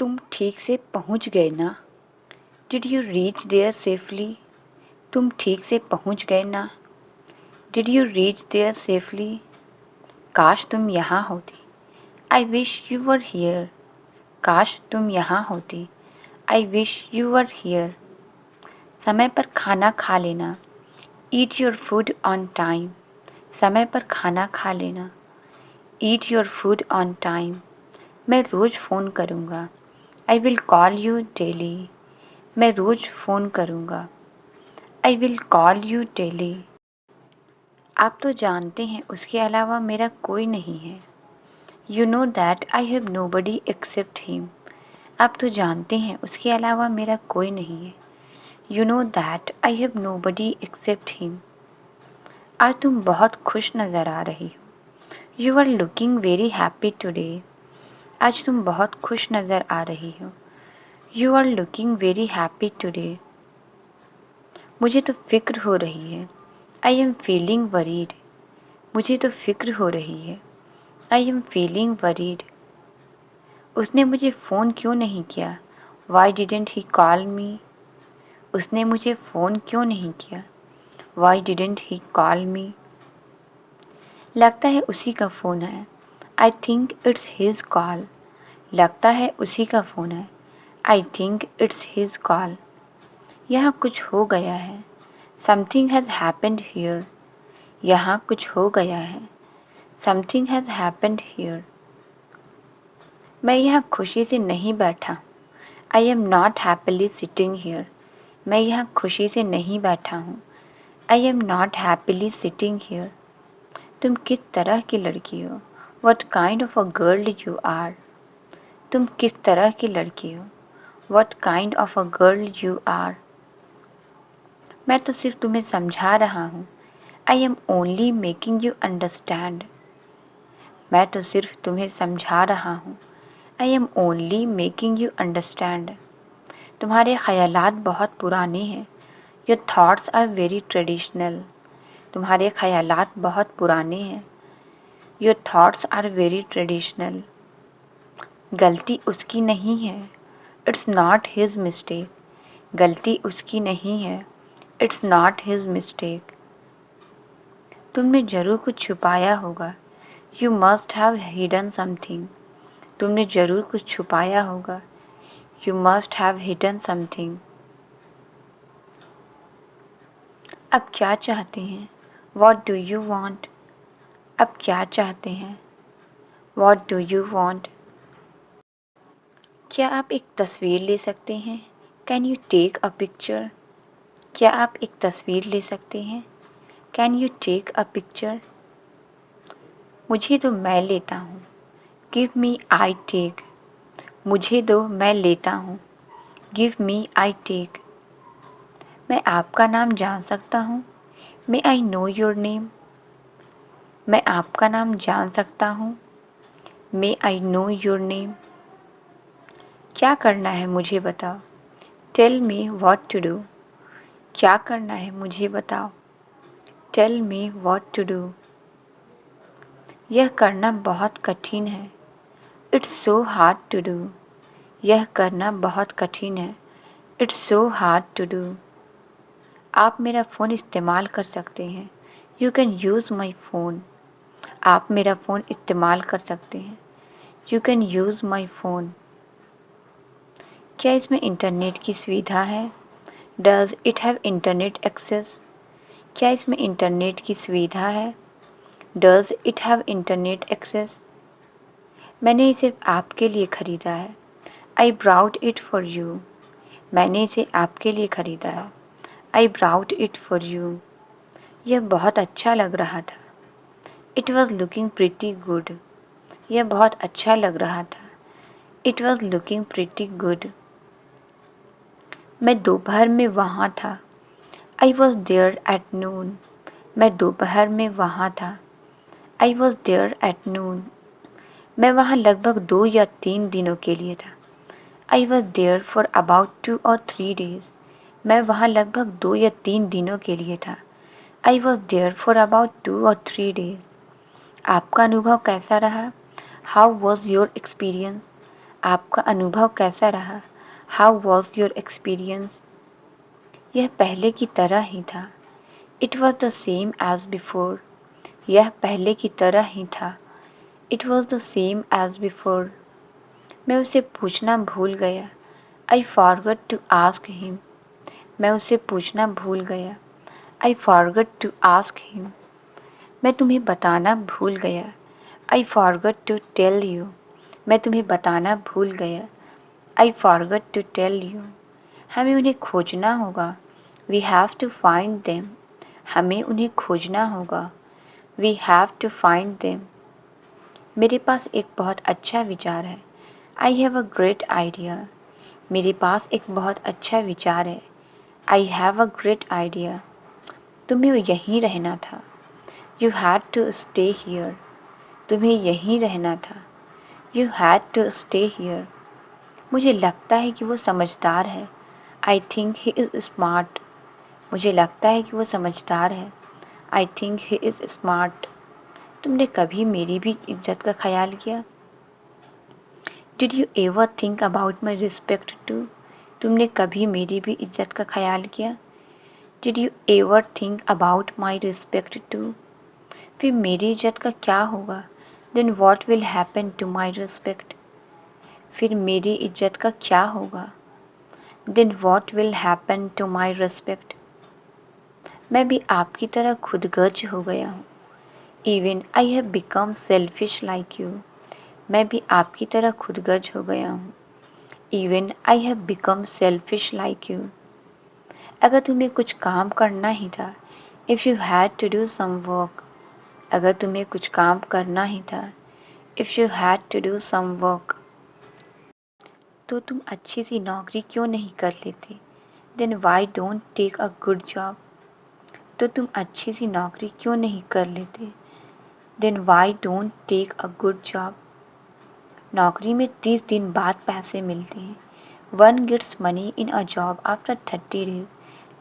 तुम ठीक से पहुंच गए ना? Did you reach there safely? तुम ठीक से पहुंच गए ना? Did you reach there safely? काश तुम यहाँ होती। I wish you were here. काश तुम यहाँ होती। I wish you were here. समय पर खाना खा लेना। Eat your food on time. समय पर खाना खा लेना। Eat your food on time. मैं रोज़ फ़ोन करूँगा। I will call you daily. मैं रोज़ फ़ोन करूँगा। I will call you daily. आप तो जानते हैं उसके अलावा मेरा कोई नहीं है। You know that I have nobody except him. आप तो जानते हैं उसके अलावा मेरा कोई नहीं है। You know that I have nobody except him. आज तुम बहुत खुश नज़र आ रही हो। You are looking very happy today. आज तुम बहुत खुश नज़र आ रही हो। You are looking very happy today. मुझे तो फ़िक्र हो रही है। I am feeling worried. मुझे तो फ़िक्र हो रही है। I am feeling worried. उसने मुझे फ़ोन क्यों नहीं किया? वाई डिडेंट ही कॉल मी? उसने मुझे फ़ोन क्यों नहीं किया? वाई डिडेंट ही कॉल मी? लगता है उसी का फ़ोन है। I think it's his call. लगता है उसी का फ़ोन है। I think it's his call. यहाँ कुछ हो गया है। Something has happened here. यहाँ कुछ हो गया है। Something has happened here. मैं यहाँ खुशी से नहीं बैठा। आई am not happily sitting here. मैं यहाँ खुशी से नहीं बैठा हूँ। I am not happily sitting here. तुम किस तरह की लड़की हो? What kind of a girl you are. तुम किस तरह की लड़की हो? What kind of a girl you are. मैं तो सिर्फ तुम्हें समझा रहा हूँ। I am only making you understand. मैं तो सिर्फ तुम्हें समझा रहा हूँ। I am only making you understand. तुम्हारे ख़यालात बहुत पुराने हैं। Your thoughts are very traditional. तुम्हारे ख़यालात बहुत पुराने हैं। Your thoughts are very traditional. गलती उसकी नहीं है। It's not his mistake. गलती उसकी नहीं है। It's not his mistake. तुमने ज़रूर कुछ छुपाया होगा। You must have hidden something. तुमने ज़रूर कुछ छुपाया होगा। You must have hidden something. अब क्या चाहते हैं? What do you want? अब क्या चाहते हैं? What do you want? क्या आप एक तस्वीर ले सकते हैं? Can you take a picture? क्या आप एक तस्वीर ले सकते हैं? Can you take a picture? मुझे दो मैं लेता हूँ। Give me I take. मुझे दो मैं लेता हूँ। Give me I take. मैं आपका नाम जान सकता हूँ? May I know your name. मैं आपका नाम जान सकता हूँ? May I know your name. क्या करना है मुझे बताओ? Tell me what to do. क्या करना है मुझे बताओ? Tell me what to do. यह करना बहुत कठिन है। It's so hard to do. यह करना बहुत कठिन है। It's so hard to do. आप मेरा फ़ोन इस्तेमाल कर सकते हैं। You can use my phone. आप मेरा फ़ोन इस्तेमाल कर सकते हैं। You can use my phone. क्या इसमें इंटरनेट की सुविधा है? Does it have internet access? क्या इसमें इंटरनेट की सुविधा है? Does it have internet access? मैंने इसे आपके लिए ख़रीदा है। I brought it for you. मैंने इसे आपके लिए ख़रीदा है। I brought it for you. यह बहुत अच्छा लग रहा था। It was looking pretty good. यह बहुत अच्छा लग रहा था। It was looking pretty good. मैं दोपहर में वहाँ था। I was there at noon. मैं दोपहर में वहाँ था। I was there at noon. मैं वहाँ लगभग 2 या 3 दिनों के लिए था। I was there for about 2 और 3 डेज़। मैं वहाँ लगभग 2 या 3 दिनों के लिए था। I was there for about 2 और 3 डेज़। आपका अनुभव कैसा रहा? How was your experience? आपका अनुभव कैसा रहा? How was your experience? यह पहले की तरह ही था। It was the same as before. यह पहले की तरह ही था। It was the same as before. मैं उसे पूछना भूल गया। I forgot to ask him. मैं उसे पूछना भूल गया। I forgot to ask him. मैं तुम्हें बताना भूल गया। I forgot to tell you. मैं तुम्हें बताना भूल गया। I forgot to tell you. हमें उन्हें खोजना होगा। We have to find them. हमें उन्हें खोजना होगा। We have to find them. मेरे पास एक बहुत अच्छा विचार है। I have a great idea. मेरे पास एक बहुत अच्छा विचार है। I have a great idea. तुम्हें यहीं रहना था। You had to stay here. तुम्हें यहीं रहना था। You had to stay here. मुझे लगता है कि वो समझदार है। I think he is smart. मुझे लगता है कि वो समझदार है। I think he is smart. तुमने कभी मेरी भी इज्जत का ख्याल किया? Did you ever think about my respect too? तुमने कभी मेरी भी इज्जत का ख्याल किया? Did you ever think about my respect too? फिर मेरी इज्जत का क्या होगा? Then what will happen to my respect? फिर मेरी इज्जत का क्या होगा? Then what will happen to my respect? मैं भी आपकी तरह खुदगर्ज हो गया हूँ। Even I have become selfish like you. मैं भी आपकी तरह खुदगर्ज हो गया हूँ। Even I have become selfish like you. अगर तुम्हें कुछ काम करना ही था, if you had to do some work. अगर तुम्हें कुछ काम करना ही था, if you had to do some work, तो तुम अच्छी सी नौकरी क्यों नहीं कर लेते? Then why don't take a good job. तो तुम अच्छी सी नौकरी क्यों नहीं कर लेते? Then why don't take a good job. नौकरी में 30 दिन बाद पैसे मिलते हैं। One gets money in a job after 30 days.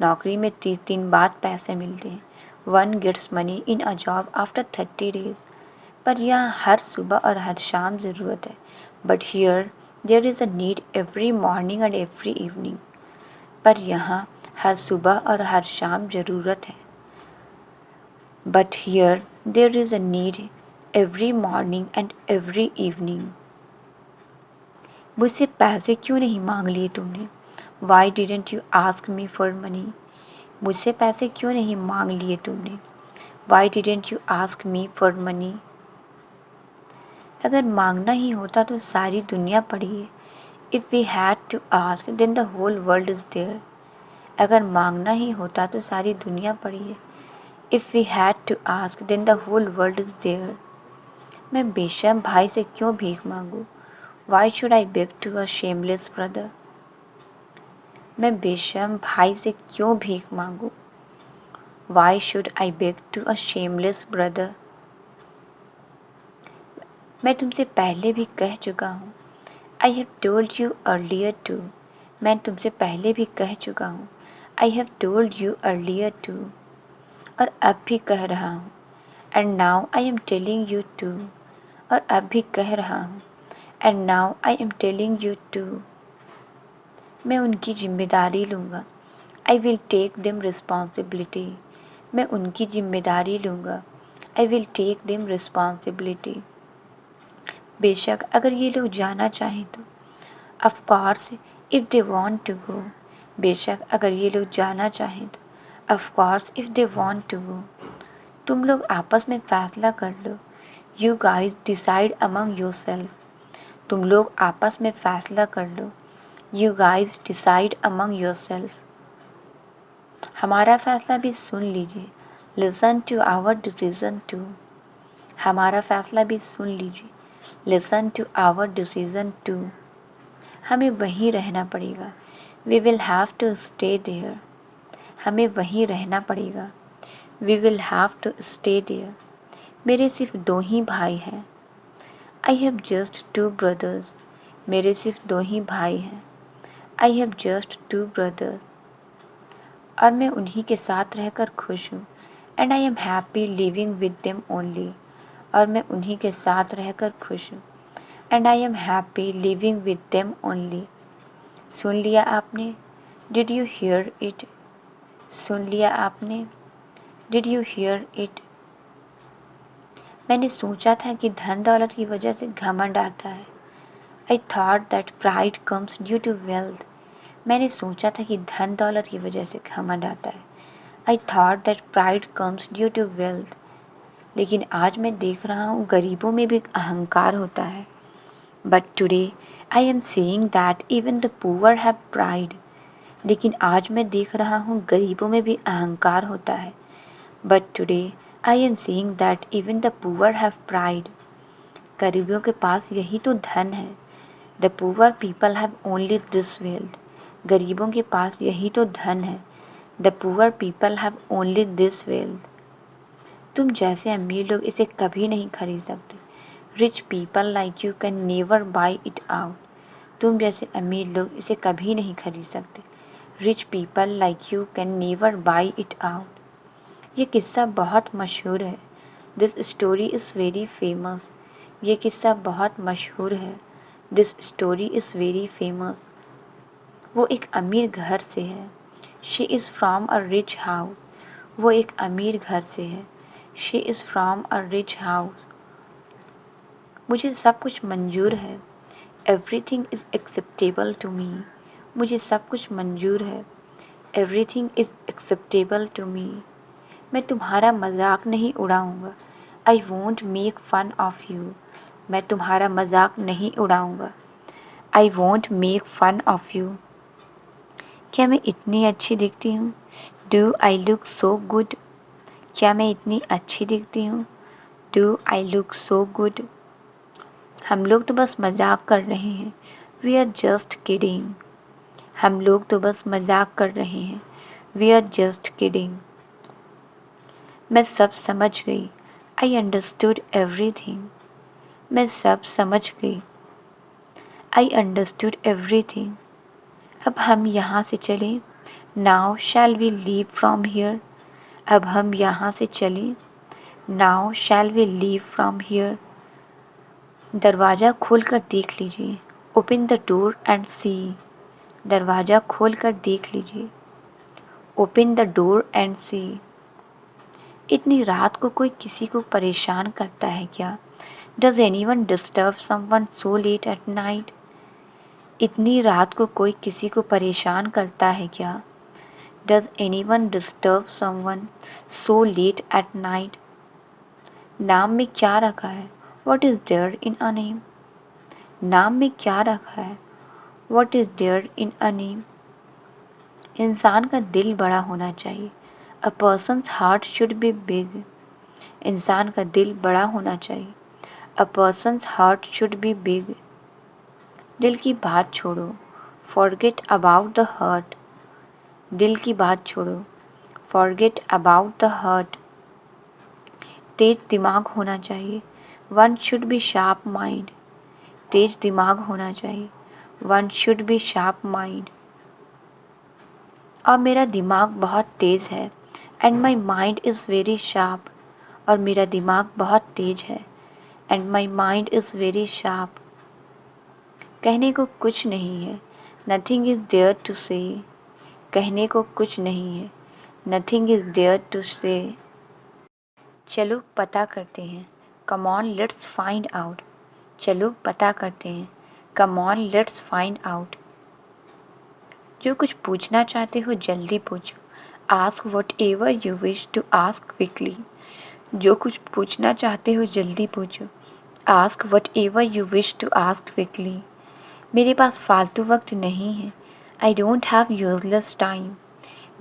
नौकरी में 30 दिन बाद पैसे मिलते हैं। One gets money in a job after 30 days. पर यहाँ हर सुबह और हर शाम ज़रूरत है। But here there is a need every morning and every evening. पर यहाँ हर सुबह और हर शाम ज़रूरत है। But here there is a need every morning and every evening. मुझसे पैसे क्यों नहीं मांग लिए तुमने? Why didn't you ask me for money. मुझसे पैसे क्यों नहीं मांग लिए तुमने? Why didn't you ask me for money. अगर मांगना ही होता तो सारी दुनिया पड़ी है। If we had to ask then the whole world is there. अगर मांगना ही होता तो सारी दुनिया पड़ी है। If we had to ask then the whole world is there. मैं बेशर्म भाई से क्यों भीख मांगूं? Why should I beg to a shameless brother. मैं बेशर्म भाई से क्यों भीख मांगूं? Why should I beg to a shameless brother. मैं तुमसे पहले भी कह चुका हूँ। I have told you earlier too. मैं तुमसे पहले भी कह चुका हूँ। I have told you earlier too. और अब भी कह रहा हूँ। And now I am telling you too. और अब भी कह रहा हूँ। And now I am telling you too. मैं उनकी जिम्मेदारी लूँगा। I will take them responsibility. मैं उनकी जिम्मेदारी लूँगा। I will take them responsibility. बेशक अगर ये लोग जाना चाहें तो। Of course if they want to go. बेशक अगर ये लोग जाना चाहें तो। Of course if they want to go. तुम लोग आपस में फ़ैसला कर लो। You guys decide among yourself. तुम लोग आपस में फ़ैसला कर लो। You guys decide among yourself. हमारा फ़ैसला भी सुन लीजिए। Listen to our decision too. हमारा फ़ैसला भी सुन लीजिए। Listen to our decision too. हमें वहीं रहना पड़ेगा। We will have to stay there. हमें वहीं रहना पड़ेगा। We will have to stay there. मेरे सिर्फ 2 ही भाई हैं। I have just 2 brothers. मेरे सिर्फ 2 ही भाई हैं। I have just 2 brothers. और मैं उन्हीं के साथ रहकर खुश हूँ। And I am happy living with them only. और मैं उन्हीं के साथ रहकर खुश हूँ। and I am happy living with them only. सुन लिया आपने? Did you hear it? सुन लिया आपने? Did you hear it? मैंने सोचा था कि धन दौलत की वजह से घमंड आता है। I thought that pride comes due to wealth. मैंने सोचा था कि धन दौलत की वजह से घमंड आता है। I thought that pride comes due to wealth. लेकिन आज मैं देख रहा हूँ गरीबों में भी अहंकार होता है। But today I am seeing that even the poor have pride. लेकिन आज मैं देख रहा हूँ गरीबों में भी अहंकार होता है। But today I am seeing that even the poor have pride. गरीबों के पास यही तो धन है। The poor people have only this wealth. गरीबों के पास यही तो धन है। The poor people have only this wealth. तुम जैसे अमीर लोग इसे कभी नहीं खरीद सकते। Rich people like you can never buy it out. तुम जैसे अमीर लोग इसे कभी नहीं खरीद सकते। Rich people like you can never buy it out. ये किस्सा बहुत मशहूर है। This story is very famous. ये किस्सा बहुत मशहूर है। This story is very famous. वो एक अमीर घर से है। She is from a rich house. वो एक अमीर घर से है। She is from a rich house. मुझे सब कुछ मंजूर है। Everything is acceptable to me. मुझे सब कुछ मंजूर है। Everything is acceptable to me. मैं तुम्हारा मजाक नहीं उड़ाऊंगा। I won't make fun of you. मैं तुम्हारा मजाक नहीं उड़ाऊंगा। I won't make fun of you. क्या मैं इतनी अच्छी दिखती हूँ? Do I look so good? क्या मैं इतनी अच्छी दिखती हूँ? Do I look so good? हम लोग तो बस मजाक कर रहे हैं। We are just kidding. हम लोग तो बस मजाक कर रहे हैं। We are just kidding. मैं सब समझ गई। I understood everything. मैं सब समझ गई। I understood everything. अब हम यहाँ से चलें। Now shall we leave from here? अब हम यहाँ से चलें। Now shall we leave from here? दरवाज़ा खोल कर देख लीजिए। Open the door and see. दरवाज़ा खोल कर देख लीजिए। Open the door and see. इतनी रात को कोई किसी को परेशान करता है क्या? Does anyone disturb someone so late at night? इतनी रात को कोई किसी को परेशान करता है क्या? Does anyone disturb someone so late at night? नाम में क्या रखा है? What is there in a name? नाम में क्या रखा है? What is there in a name? इंसान का दिल बड़ा होना चाहिए। A person's heart should be big. इंसान का दिल बड़ा होना चाहिए। A person's heart should be big. दिल की बात छोड़ो। Forget about the hurt. दिल की बात छोड़ो। Forget about the hurt. तेज दिमाग होना चाहिए। One should be sharp mind. तेज दिमाग होना चाहिए। One should be sharp mind. और मेरा दिमाग बहुत तेज़ है। And my mind is very sharp. और मेरा दिमाग बहुत तेज है। And my mind is very sharp. कहने को कुछ नहीं है। Nothing is there to say. कहने को कुछ नहीं है। Nothing is there to say. चलो पता करते हैं। Come on, let's find out. चलो पता करते हैं। Come on, let's find out. जो कुछ पूछना चाहते हो जल्दी पूछो। Ask whatever you wish to ask quickly. जो कुछ पूछना चाहते हो जल्दी पूछो। Ask whatever you wish to ask quickly. मेरे पास फालतू वक्त नहीं है। I don't have useless time.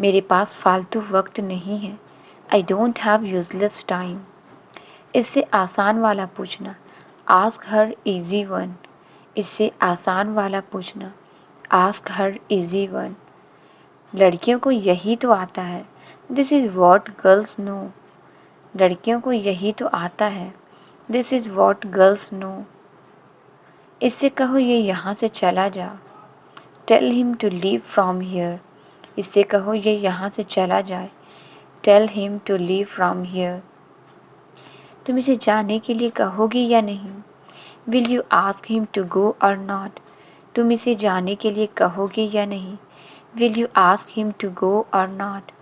मेरे पास फालतू वक्त नहीं है। I don't have useless time. इससे आसान वाला पूछना। Ask her easy one. इससे आसान वाला पूछना। Ask her easy one. लड़कियों को यही तो आता है। This is what girls know. लड़कियों को यही तो आता है। This is what girls know. इससे कहो ये यहाँ से चला जा। Tell him to leave from here. इससे कहो ये यहाँ से चला जाए। Tell him to leave from here. तुम इसे जाने के लिए कहोगी या नहीं? Will you ask him to go or not? तुम इसे जाने के लिए कहोगे या नहीं? Will you ask him to go or not?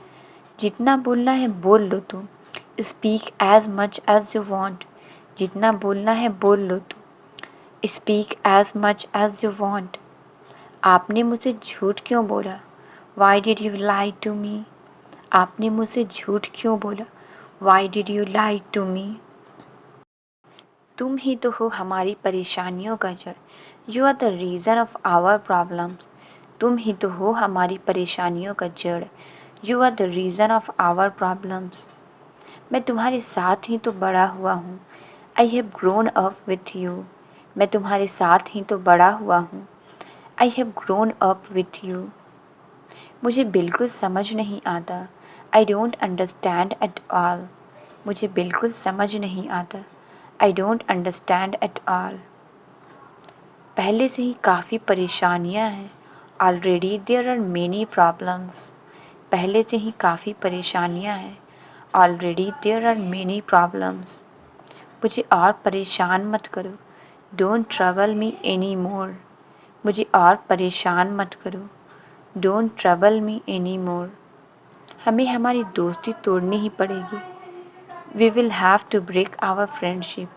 जितना बोलना है बोल लो तुम। Speak as much as you want. जितना बोलना है बोल लो तुम। Speak as much as you want. आपने मुझसे झूठ क्यों बोला? Why did you lie to me? आपने मुझसे झूठ क्यों बोला? Why did you lie to me? तुम ही तो हो हमारी परेशानियों का जड़। You are the reason of our problems. तुम ही तो हो हमारी परेशानियों का जड़। You are the reason of our problems. मैं तुम्हारे साथ ही तो बड़ा हुआ हूँ। I have grown up with you. मैं तुम्हारे साथ ही तो बड़ा हुआ हूँ। I have grown up with you. मुझे बिल्कुल समझ नहीं आता। I don't understand at all. मुझे बिल्कुल समझ नहीं आता। I don't understand at all. पहले से ही काफ़ी परेशानियां हैं। Already there are many problems. पहले से ही काफ़ी परेशानियां हैं। Already there are many problems. मुझे और परेशान मत करो। Don't trouble me any more. मुझे और परेशान मत करो। Don't trouble me any more. हमें हमारी दोस्ती तोड़नी ही पड़ेगी। We will have to break our friendship.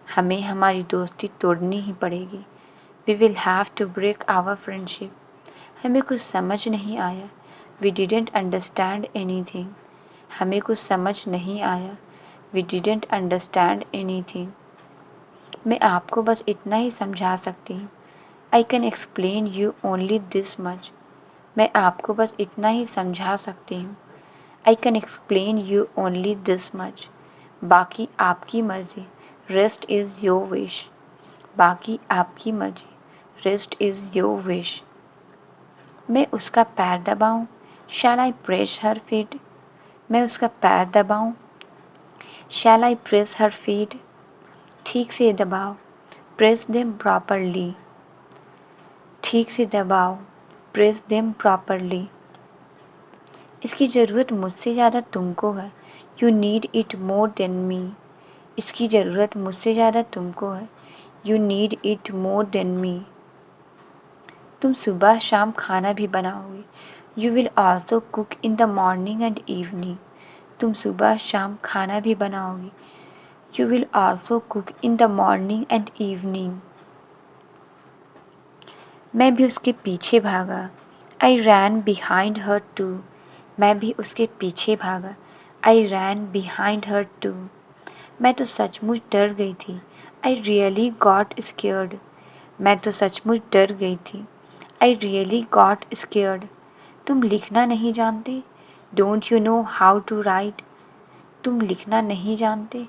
हमें हमारी दोस्ती तोड़नी ही पड़ेगी। We will have to break our friendship. हमें कुछ समझ नहीं आया। We didn't understand anything. हमें कुछ समझ नहीं आया। We didn't understand anything. मैं आपको बस इतना ही समझा सकती हूँ। I can explain you only this much. मैं आपको बस इतना ही समझा सकती हूँ। I can explain you only this much. बाकी आपकी मर्ज़ी। Rest is your wish. बाकी आपकी मर्ज़ी। Rest is your wish. मैं उसका पैर दबाऊं? शैल आई प्रेस हर फीट? मैं उसका पैर दबाऊं? शैल आई प्रेस हर फीट? ठीक से दबाओ। Press them properly. ठीक से दबाओ। Press them properly. इसकी ज़रूरत मुझसे ज़्यादा तुमको है। You need it more than me. इसकी ज़रूरत मुझसे ज़्यादा तुमको है। You need it more than me. तुम सुबह शाम खाना भी बनाओगे। You will also cook in the morning and evening. तुम सुबह शाम खाना भी बनाओगे। You will also cook in the morning and evening. मैं भी उसके पीछे भागा। I ran behind her too. मैं भी उसके पीछे भागा। I ran behind her too. मैं तो सचमुच डर गई थी। I really got scared. मैं तो सचमुच डर गई थी। I really got scared. तुम लिखना नहीं जानते? Don't you know how to write? तुम लिखना नहीं जानते?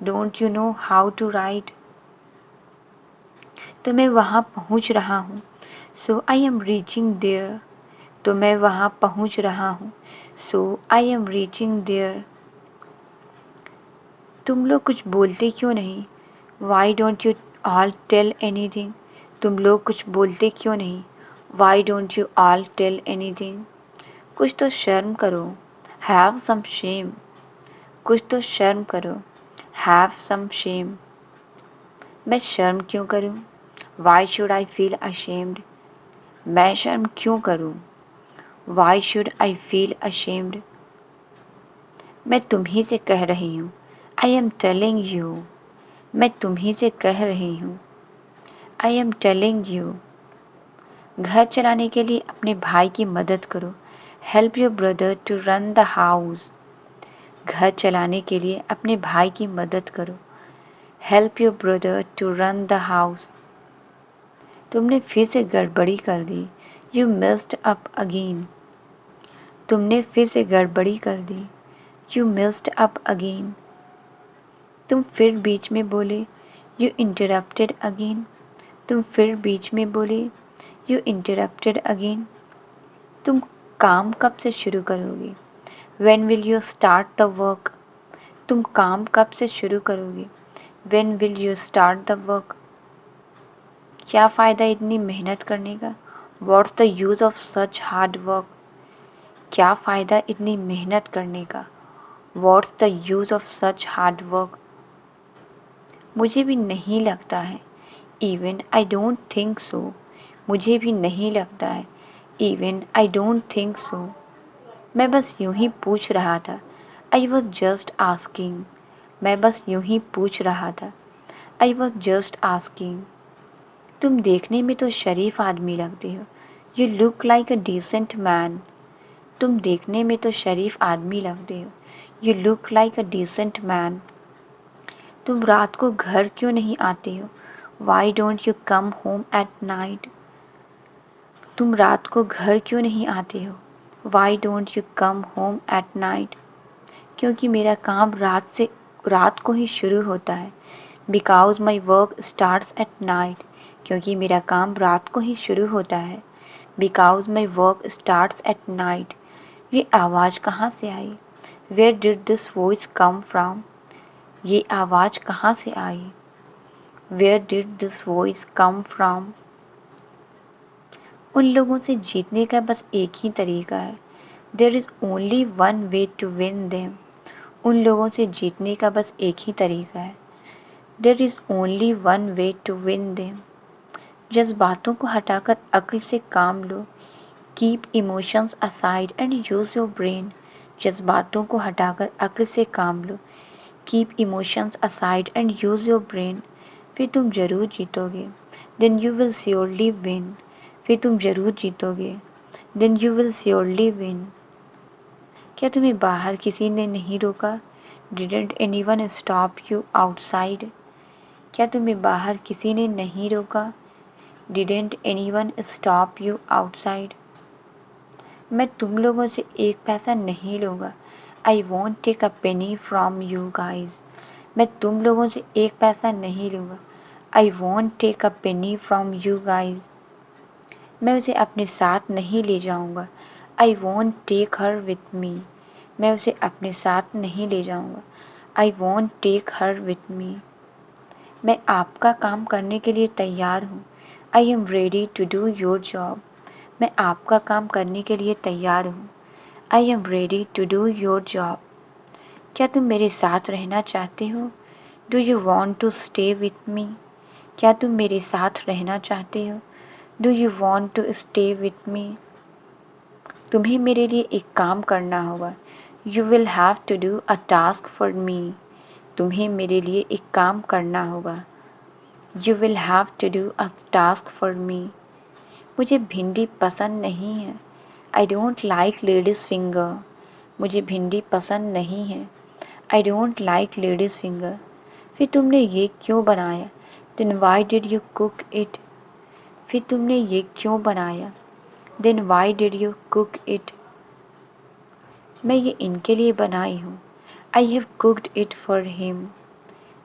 Don't you know how to write? तो मैं वहाँ पहुँच रहा हूँ। So I am reaching there. तो मैं वहाँ पहुँच रहा हूँ। So I am reaching there. तुम लोग कुछ बोलते क्यों नहीं? Why don't you all tell anything? तुम लोग कुछ बोलते क्यों नहीं? Why don't you all tell anything? कुछ तो शर्म करो। Have some shame. कुछ तो शर्म करो। Have some shame. मैं शर्म क्यों करूं? Why should I feel ashamed? मैं शर्म क्यों करूं? Why should I feel ashamed? मैं तुम्ही से कह रही हूँ। I am telling you. मैं तुम्ही से कह रही हूँ। I am telling you. घर चलाने के लिए अपने भाई की मदद करो। Help your brother to run the house. घर चलाने के लिए अपने भाई की मदद करो। Help your brother to run the house. तुमने फिर से गड़बड़ी कर दी। You missed up again. तुमने फिर से गड़बड़ी कर दी। You missed up again. तुम फिर बीच में बोले। You interrupted again. तुम फिर बीच में बोले। You interrupted again. तुम काम कब से शुरू करोगे? When will you start the work? तुम काम कब से शुरू करोगे? When will you start the work? क्या फ़ायदा इतनी मेहनत करने का? What's the use of such hard work? क्या फ़ायदा इतनी मेहनत करने का? What's the use of such hard work? मुझे भी नहीं लगता है even I don't think so, मुझे भी नहीं लगता है। Even I don't think so, मैं बस यूं ही पूछ रहा था। आई वॉज जस्ट आस्किंग, मैं बस यूं ही पूछ रहा था। आई वॉज जस्ट आस्किंग, तुम देखने में तो शरीफ आदमी लगते हो। You look like a decent man, तुम देखने में तो शरीफ आदमी लगते हो। You look like a decent man, तुम रात को घर क्यों नहीं आते हो। Why don't you come home at night, तुम रात को घर क्यों नहीं आते हो। Why don't you come home at night, क्योंकि मेरा काम रात को ही शुरू होता है। Because my work starts at night, क्योंकि मेरा काम रात को ही शुरू होता है। Because my work starts at night, ये आवाज़ कहाँ से आई। Where did this voice come from, ये आवाज़ कहाँ से आई। Where did this voice come from, उन लोगों से जीतने का बस एक ही तरीका है। There is only one way to win them, उन लोगों से जीतने का बस एक ही तरीका है। There is only one way to win them, जज्बातों को हटाकर अक्ल से काम लो। Keep emotions aside and use your brain, जज्बातों को हटाकर अक्ल से काम लो। Keep emotions aside and use your brain, फिर तुम ज़रूर जीतोगे। Then you will surely win, फिर तुम ज़रूर जीतोगे। Then you will surely win, क्या तुम्हें बाहर किसी ने नहीं रोका। Didn't anyone stop you outside, क्या तुम्हें बाहर किसी ने नहीं रोका। Didn't anyone stop you outside, मैं तुम लोगों से एक पैसा नहीं लूँगा। I won't take a penny from you guys, मैं तुम लोगों से एक पैसा नहीं लूँगा। I won't take a penny from you guys, मैं उसे अपने साथ नहीं ले जाऊँगा। I won't take her with me, मैं उसे अपने साथ नहीं ले जाऊँगा। I won't take her with me, मैं आपका काम करने के लिए तैयार हूँ। I am ready to do your job, मैं आपका काम करने के लिए तैयार हूँ। I am ready to do your job, क्या तुम मेरे साथ रहना चाहते हो। Do you want to stay with me, क्या तुम मेरे साथ रहना चाहते हो। Do you want to stay with me, तुम्हें मेरे लिए एक काम करना होगा। You will have to do a task for me, तुम्हें मेरे लिए एक काम करना होगा। You will have to do a task for me, मुझे भिंडी पसंद नहीं है। I don't like ladies finger, मुझे भिंडी पसंद नहीं है। I don't like ladies finger, फिर तुमने ये क्यों बनाया। Then why did you cook it, फिर तुमने ये क्यों बनाया। Then why did you cook it, मैं ये इनके लिए बनाई हूँ। I have cooked it for him,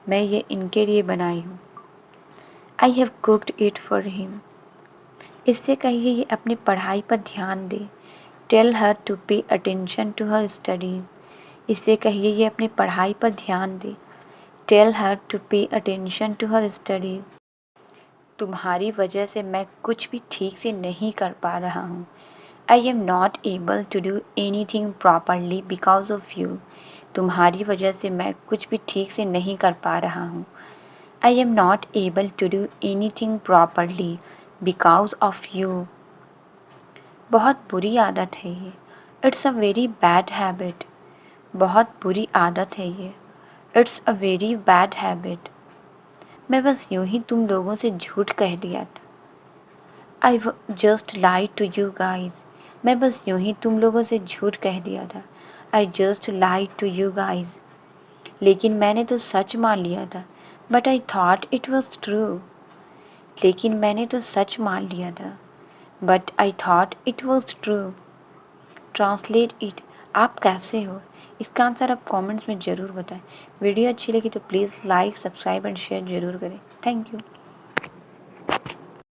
मैं ये इनके लिए बनाई हूँ। I have cooked it for him, इससे कहिए ये अपनी पढ़ाई पर ध्यान दे। Tell her to pay attention to her studies, इससे कहिए ये अपनी पढ़ाई पर ध्यान दे। Tell her to pay attention to her studies, तुम्हारी वजह से मैं कुछ भी ठीक से नहीं कर पा रहा हूँ। I am not able to do anything properly because of you, तुम्हारी वजह से मैं कुछ भी ठीक से नहीं कर पा रहा हूँ। I am not able to do anything properly because of you, बहुत बुरी आदत है ये। It's a very bad habit, बहुत बुरी आदत है ये। It's a very bad habit, मैं बस यूं ही तुम लोगों से झूठ कह दिया था। I just lied to you guys, मैं बस यूं ही तुम लोगों से झूठ कह दिया था। I just lied to you guys, लेकिन मैंने तो सच मान लिया था। But I thought it was true, लेकिन मैंने तो सच मान लिया था। But I thought it was true. Translate it, आप कैसे हो, इसका आंसर आप कमेंट्स में ज़रूर बताएं। वीडियो अच्छी लगी तो please like, subscribe and share ज़रूर करें। Thank you.